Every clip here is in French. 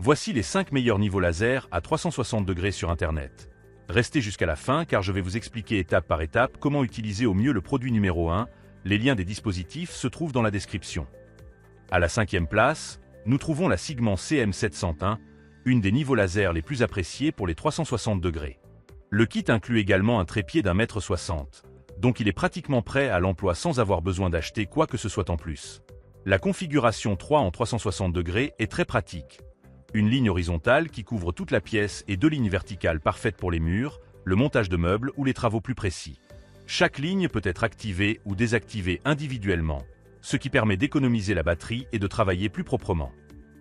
Voici les 5 meilleurs niveaux laser à 360 degrés sur Internet. Restez jusqu'à la fin car je vais vous expliquer étape par étape comment utiliser au mieux le produit numéro 1. Les liens des dispositifs se trouvent dans la description. À la 5e place, nous trouvons la Sigma CM701, une des niveaux laser les plus appréciés pour les 360 degrés. Le kit inclut également un trépied d'1,60 m, donc il est pratiquement prêt à l'emploi sans avoir besoin d'acheter quoi que ce soit en plus. La configuration 3 en 360 degrés est très pratique. Une ligne horizontale qui couvre toute la pièce et 2 lignes verticales parfaites pour les murs, le montage de meubles ou les travaux plus précis. Chaque ligne peut être activée ou désactivée individuellement, ce qui permet d'économiser la batterie et de travailler plus proprement.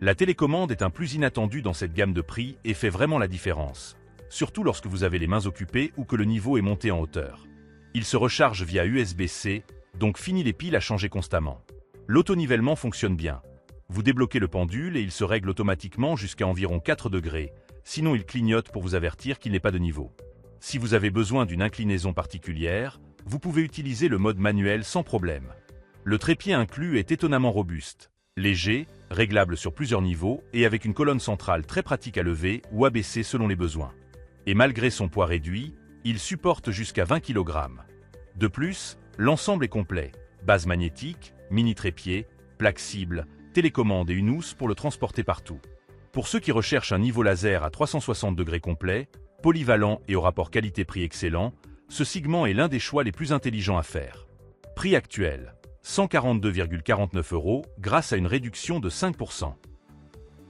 La télécommande est un plus inattendu dans cette gamme de prix et fait vraiment la différence, surtout lorsque vous avez les mains occupées ou que le niveau est monté en hauteur. Il se recharge via USB-C, donc fini les piles à changer constamment. L'autonivellement fonctionne bien. Vous débloquez le pendule et il se règle automatiquement jusqu'à environ 4 degrés, sinon il clignote pour vous avertir qu'il n'est pas de niveau. Si vous avez besoin d'une inclinaison particulière, vous pouvez utiliser le mode manuel sans problème. Le trépied inclus est étonnamment robuste, léger, réglable sur plusieurs niveaux et avec une colonne centrale très pratique à lever ou à baisser selon les besoins. Et malgré son poids réduit, il supporte jusqu'à 20 kg. De plus, l'ensemble est complet, base magnétique, mini trépied, plaque cible, télécommande et une housse pour le transporter partout. Pour ceux qui recherchent un niveau laser à 360 degrés complet, polyvalent et au rapport qualité-prix excellent, ce Sigma est l'un des choix les plus intelligents à faire. Prix actuel, 142,49 € grâce à une réduction de 5%.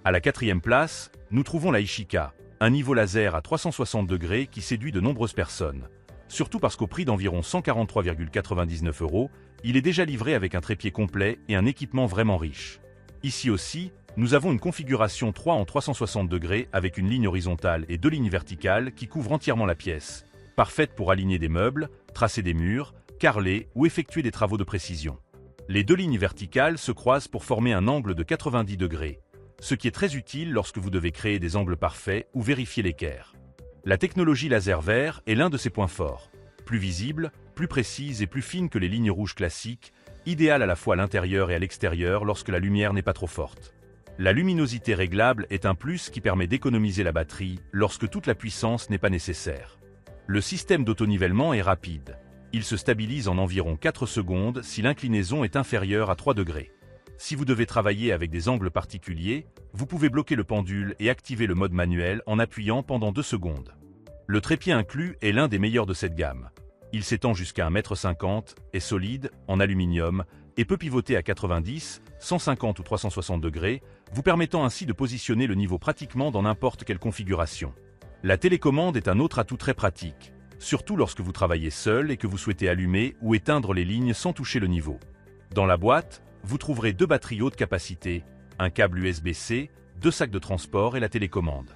À la 4e place, nous trouvons la Ishika, un niveau laser à 360 degrés qui séduit de nombreuses personnes. Surtout parce qu'au prix d'environ 143,99 €, il est déjà livré avec un trépied complet et un équipement vraiment riche. Ici aussi, nous avons une configuration 3 en 360 degrés avec une ligne horizontale et 2 lignes verticales qui couvrent entièrement la pièce, parfaite pour aligner des meubles, tracer des murs, carreler ou effectuer des travaux de précision. Les 2 lignes verticales se croisent pour former un angle de 90 degrés, ce qui est très utile lorsque vous devez créer des angles parfaits ou vérifier l'équerre. La technologie laser vert est l'un de ses points forts. Plus visible, plus précise et plus fine que les lignes rouges classiques, idéale à la fois à l'intérieur et à l'extérieur lorsque la lumière n'est pas trop forte. La luminosité réglable est un plus qui permet d'économiser la batterie lorsque toute la puissance n'est pas nécessaire. Le système d'autonivellement est rapide. Il se stabilise en environ 4 secondes si l'inclinaison est inférieure à 3 degrés. Si vous devez travailler avec des angles particuliers, vous pouvez bloquer le pendule et activer le mode manuel en appuyant pendant 2 secondes. Le trépied inclus est l'un des meilleurs de cette gamme. Il s'étend jusqu'à 1,50 m, est solide, en aluminium, et peut pivoter à 90, 150 ou 360 degrés, vous permettant ainsi de positionner le niveau pratiquement dans n'importe quelle configuration. La télécommande est un autre atout très pratique, surtout lorsque vous travaillez seul et que vous souhaitez allumer ou éteindre les lignes sans toucher le niveau. Dans la boîte, vous trouverez 2 batteries haute capacité, un câble USB-C, 2 sacs de transport et la télécommande.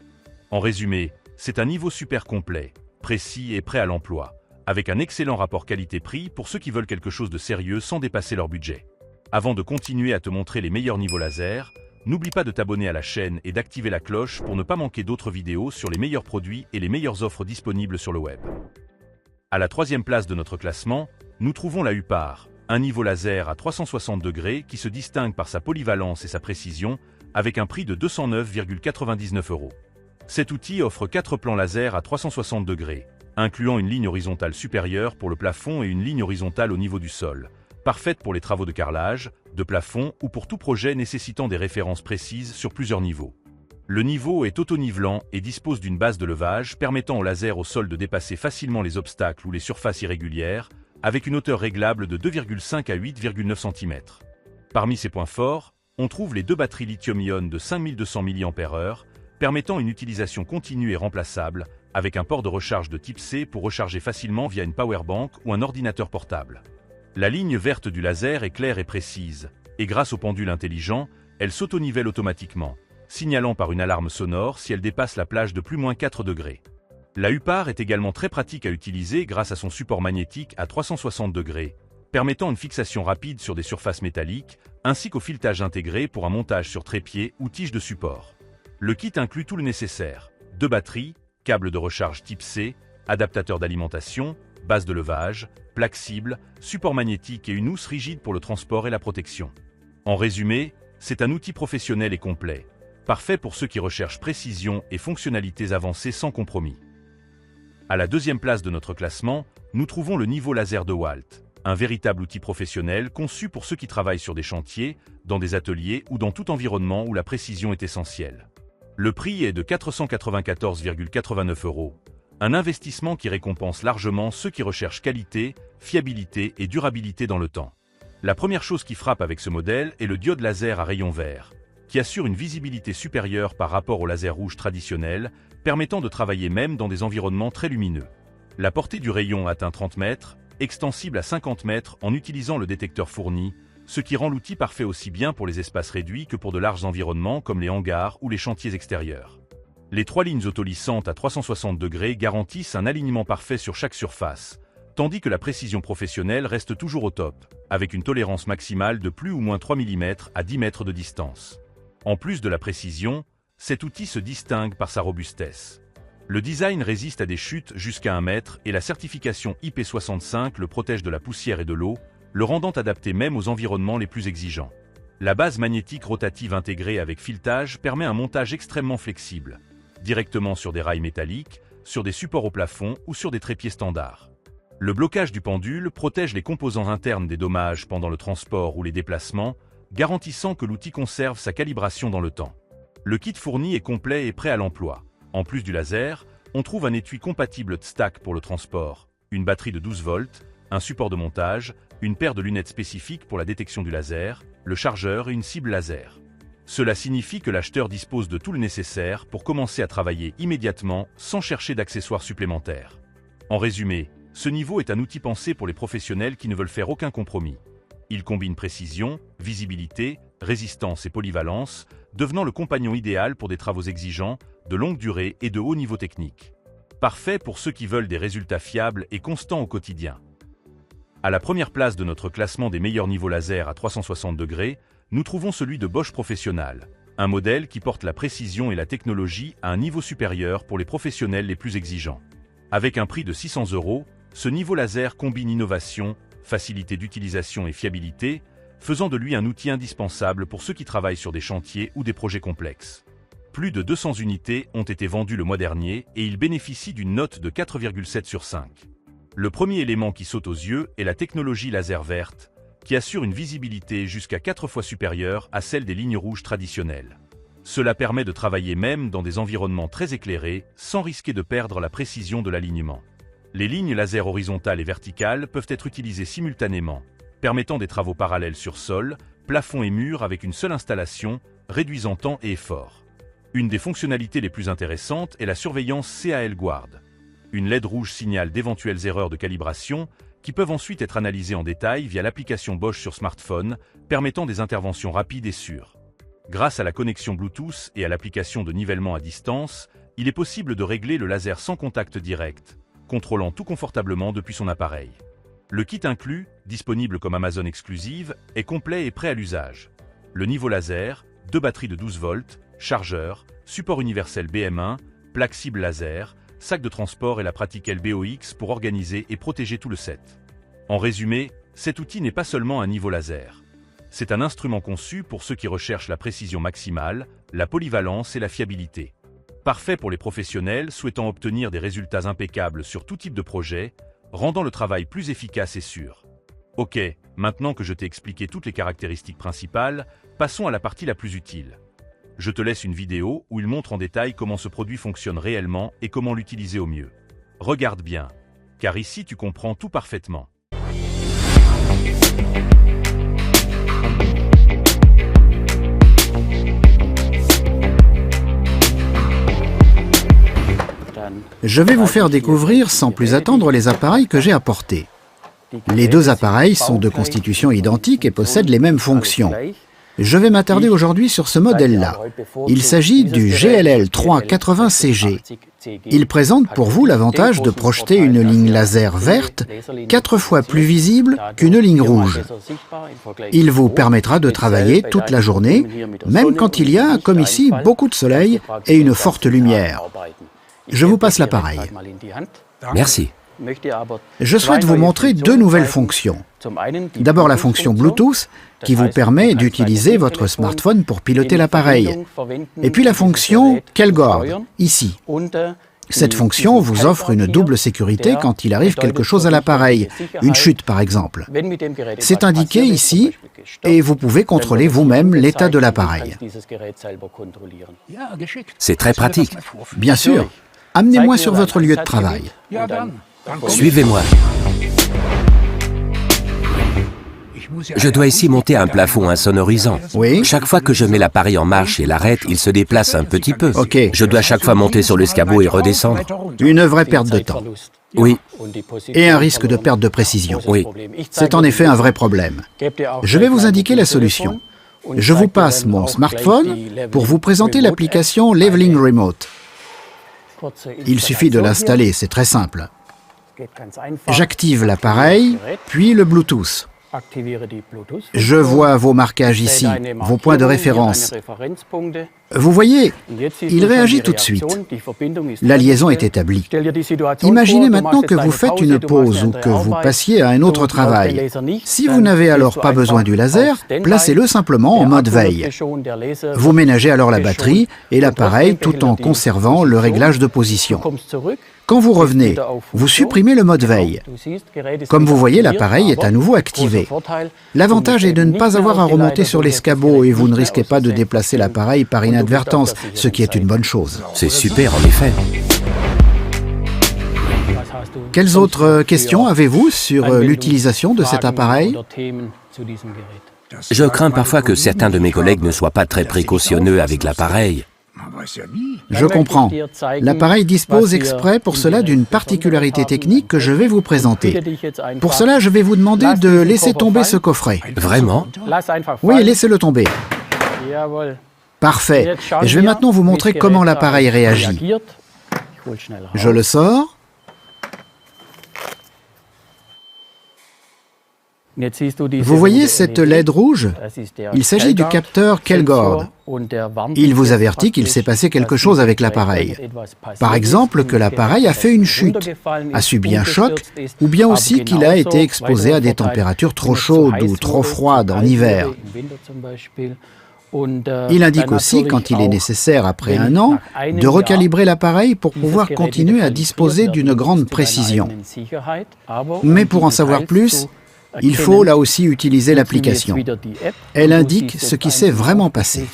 En résumé, c'est un niveau super complet, précis et prêt à l'emploi, avec un excellent rapport qualité-prix pour ceux qui veulent quelque chose de sérieux sans dépasser leur budget. Avant de continuer à te montrer les meilleurs niveaux laser, n'oublie pas de t'abonner à la chaîne et d'activer la cloche pour ne pas manquer d'autres vidéos sur les meilleurs produits et les meilleures offres disponibles sur le web. À la 3e place de notre classement, nous trouvons la Hupar, un niveau laser à 360 degrés qui se distingue par sa polyvalence et sa précision, avec un prix de 209,99 €. Cet outil offre 4 plans laser à 360 degrés, incluant une ligne horizontale supérieure pour le plafond et une ligne horizontale au niveau du sol, parfaite pour les travaux de carrelage, de plafond ou pour tout projet nécessitant des références précises sur plusieurs niveaux. Le niveau est auto-nivelant et dispose d'une base de levage permettant au laser au sol de dépasser facilement les obstacles ou les surfaces irrégulières, avec une hauteur réglable de 2,5 à 8,9 cm. Parmi ses points forts, on trouve les 2 batteries lithium-ion de 5200 mAh, permettant une utilisation continue et remplaçable, avec un port de recharge de type C pour recharger facilement via une powerbank ou un ordinateur portable. La ligne verte du laser est claire et précise, et grâce au pendule intelligent, elle s'autonivelle automatiquement, signalant par une alarme sonore si elle dépasse la plage de +-4 degrés. La Hupar est également très pratique à utiliser grâce à son support magnétique à 360 degrés, permettant une fixation rapide sur des surfaces métalliques, ainsi qu'au filetage intégré pour un montage sur trépied ou tige de support. Le kit inclut tout le nécessaire, 2 batteries, câble de recharge type C, adaptateur d'alimentation, base de levage, plaque cible, support magnétique et une housse rigide pour le transport et la protection. En résumé, c'est un outil professionnel et complet, parfait pour ceux qui recherchent précision et fonctionnalités avancées sans compromis. À la deuxième place de notre classement, nous trouvons le Niveau Laser de Walt, un véritable outil professionnel conçu pour ceux qui travaillent sur des chantiers, dans des ateliers ou dans tout environnement où la précision est essentielle. Le prix est de 494,89 €, un investissement qui récompense largement ceux qui recherchent qualité, fiabilité et durabilité dans le temps. La première chose qui frappe avec ce modèle est le diode laser à rayon vert, qui assure une visibilité supérieure par rapport au laser rouge traditionnel, permettant de travailler même dans des environnements très lumineux. La portée du rayon atteint 30 mètres, extensible à 50 mètres en utilisant le détecteur fourni, ce qui rend l'outil parfait aussi bien pour les espaces réduits que pour de larges environnements comme les hangars ou les chantiers extérieurs. Les 3 lignes autolissantes à 360 degrés garantissent un alignement parfait sur chaque surface, tandis que la précision professionnelle reste toujours au top, avec une tolérance maximale de plus ou moins 3 mm à 10 mètres de distance. En plus de la précision, cet outil se distingue par sa robustesse. Le design résiste à des chutes jusqu'à 1 mètre et la certification IP65 le protège de la poussière et de l'eau, le rendant adapté même aux environnements les plus exigeants. La base magnétique rotative intégrée avec filetage permet un montage extrêmement flexible, directement sur des rails métalliques, sur des supports au plafond ou sur des trépieds standards. Le blocage du pendule protège les composants internes des dommages pendant le transport ou les déplacements, garantissant que l'outil conserve sa calibration dans le temps. Le kit fourni est complet et prêt à l'emploi. En plus du laser, on trouve un étui compatible TSTAC pour le transport, une batterie de 12 volts, un support de montage, une paire de lunettes spécifiques pour la détection du laser, le chargeur et une cible laser. Cela signifie que l'acheteur dispose de tout le nécessaire pour commencer à travailler immédiatement sans chercher d'accessoires supplémentaires. En résumé, ce niveau est un outil pensé pour les professionnels qui ne veulent faire aucun compromis. Il combine précision, visibilité, résistance et polyvalence, devenant le compagnon idéal pour des travaux exigeants, de longue durée et de haut niveau technique. Parfait pour ceux qui veulent des résultats fiables et constants au quotidien. À la première place de notre classement des meilleurs niveaux laser à 360 degrés, nous trouvons celui de Bosch Professional, un modèle qui porte la précision et la technologie à un niveau supérieur pour les professionnels les plus exigeants. Avec un prix de 600 €, ce niveau laser combine innovation, facilité d'utilisation et fiabilité, faisant de lui un outil indispensable pour ceux qui travaillent sur des chantiers ou des projets complexes. Plus de 200 unités ont été vendues le mois dernier et il bénéficie d'une note de 4,7 sur 5. Le premier élément qui saute aux yeux est la technologie laser verte, qui assure une visibilité jusqu'à 4 fois supérieure à celle des lignes rouges traditionnelles. Cela permet de travailler même dans des environnements très éclairés, sans risquer de perdre la précision de l'alignement. Les lignes laser horizontales et verticales peuvent être utilisées simultanément, permettant des travaux parallèles sur sol, plafond et murs avec une seule installation, réduisant temps et effort. Une des fonctionnalités les plus intéressantes est la surveillance CAL Guard. Une LED rouge signale d'éventuelles erreurs de calibration qui peuvent ensuite être analysées en détail via l'application Bosch sur smartphone, permettant des interventions rapides et sûres. Grâce à la connexion Bluetooth et à l'application de nivellement à distance, il est possible de régler le laser sans contact direct, contrôlant tout confortablement depuis son appareil. Le kit inclus, disponible comme Amazon exclusive, est complet et prêt à l'usage. Le niveau laser, 2 batteries de 12 volts, chargeur, support universel BM1, plaque cible laser, sac de transport et la pratique LBOX pour organiser et protéger tout le set. En résumé, cet outil n'est pas seulement un niveau laser. C'est un instrument conçu pour ceux qui recherchent la précision maximale, la polyvalence et la fiabilité. Parfait pour les professionnels souhaitant obtenir des résultats impeccables sur tout type de projet, rendant le travail plus efficace et sûr. Ok, maintenant que je t'ai expliqué toutes les caractéristiques principales, passons à la partie la plus utile. Je te laisse une vidéo où il montre en détail comment ce produit fonctionne réellement et comment l'utiliser au mieux. Regarde bien, car ici tu comprends tout parfaitement. Je vais vous faire découvrir sans plus attendre les appareils que j'ai apportés. Les 2 appareils sont de constitution identique et possèdent les mêmes fonctions. Je vais m'attarder aujourd'hui sur ce modèle-là. Il s'agit du GLL 380CG. Il présente pour vous l'avantage de projeter une ligne laser verte 4 fois plus visible qu'une ligne rouge. Il vous permettra de travailler toute la journée, même quand il y a, comme ici, beaucoup de soleil et une forte lumière. Je vous passe l'appareil. Merci. Je souhaite vous montrer deux nouvelles fonctions. D'abord la fonction Bluetooth, qui vous permet d'utiliser votre smartphone pour piloter l'appareil. Et puis la fonction Kelgord, ici. Cette fonction vous offre une double sécurité quand il arrive quelque chose à l'appareil, une chute par exemple. C'est indiqué ici et vous pouvez contrôler vous-même l'état de l'appareil. C'est très pratique. Bien sûr. Amenez-moi sur votre lieu de travail. Suivez-moi. Je dois ici monter un plafond insonorisant. Oui. Chaque fois que je mets l'appareil en marche et l'arrête, il se déplace un petit peu. Ok. Je dois chaque fois monter sur l'escabeau et redescendre. Une vraie perte de temps. Oui, Et un risque de perte de précision. oui. C'est en effet un vrai problème. Je vais vous indiquer la solution. Je vous passe mon smartphone pour vous présenter l'application Leveling Remote. Il suffit de l'installer, c'est très simple. J'active l'appareil, puis le Bluetooth. Je vois vos marquages ici, vos points de référence. Vous voyez, il réagit tout de suite. La liaison est établie. Imaginez maintenant que vous faites une pause ou que vous passiez à un autre travail. Si vous n'avez alors pas besoin du laser, placez-le simplement en mode veille. Vous ménagez alors la batterie et l'appareil tout en conservant le réglage de position. Quand vous revenez, vous supprimez le mode veille. Comme vous voyez, l'appareil est à nouveau activé. L'avantage est de ne pas avoir à remonter sur l'escabeau et vous ne risquez pas de déplacer l'appareil par inadvertance, ce qui est une bonne chose. C'est super en effet. Quelles autres questions avez-vous sur l'utilisation de cet appareil? Je crains parfois que certains de mes collègues ne soient pas très précautionneux avec l'appareil. Je comprends. L'appareil dispose exprès pour cela d'une particularité technique que je vais vous présenter. Pour cela, je vais vous demander de laisser tomber ce coffret. Vraiment? Oui, laissez-le tomber. Parfait. Et je vais maintenant vous montrer comment l'appareil réagit. Je le sors. Vous voyez cette LED rouge? Il s'agit du capteur Kelgord. Il vous avertit qu'il s'est passé quelque chose avec l'appareil. Par exemple, que l'appareil a fait une chute, a subi un choc, ou bien aussi qu'il a été exposé à des températures trop chaudes ou trop froides en hiver. Il indique aussi, quand il est nécessaire après un an, de recalibrer l'appareil pour pouvoir continuer à disposer d'une grande précision. Mais pour en savoir plus, il faut là aussi utiliser l'application. Elle indique ce qui s'est vraiment passé.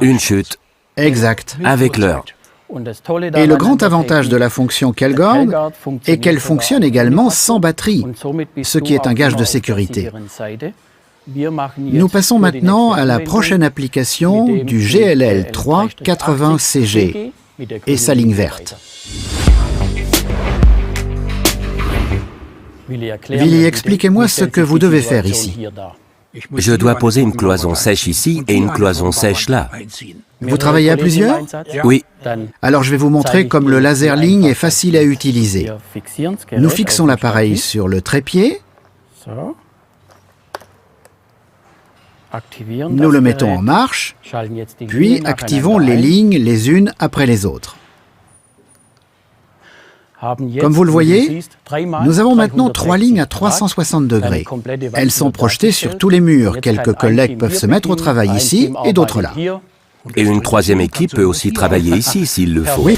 Une chute. Exact. Avec l'heure. Et le grand avantage de la fonction Kelgord est qu'elle fonctionne également sans batterie, ce qui est un gage de sécurité. Nous passons maintenant à la prochaine application du GLL 380CG et sa ligne verte. Willy, expliquez-moi ce que vous devez faire ici. Je dois poser une cloison sèche ici et une cloison sèche là. Vous travaillez à plusieurs? Oui, Alors je vais vous montrer comme le laser ligne est facile à utiliser. Nous fixons l'appareil sur le trépied. Nous le mettons en marche, puis activons les lignes les unes après les autres. Comme vous le voyez, nous avons maintenant 3 lignes à 360 degrés. Elles sont projetées sur tous les murs. Quelques collègues peuvent se mettre au travail ici et d'autres là. et une troisième équipe peut aussi travailler ici s'il le faut. Oui.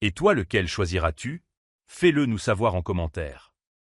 Et toi, lequel choisiras-tu? Fais-le nous savoir en commentaire.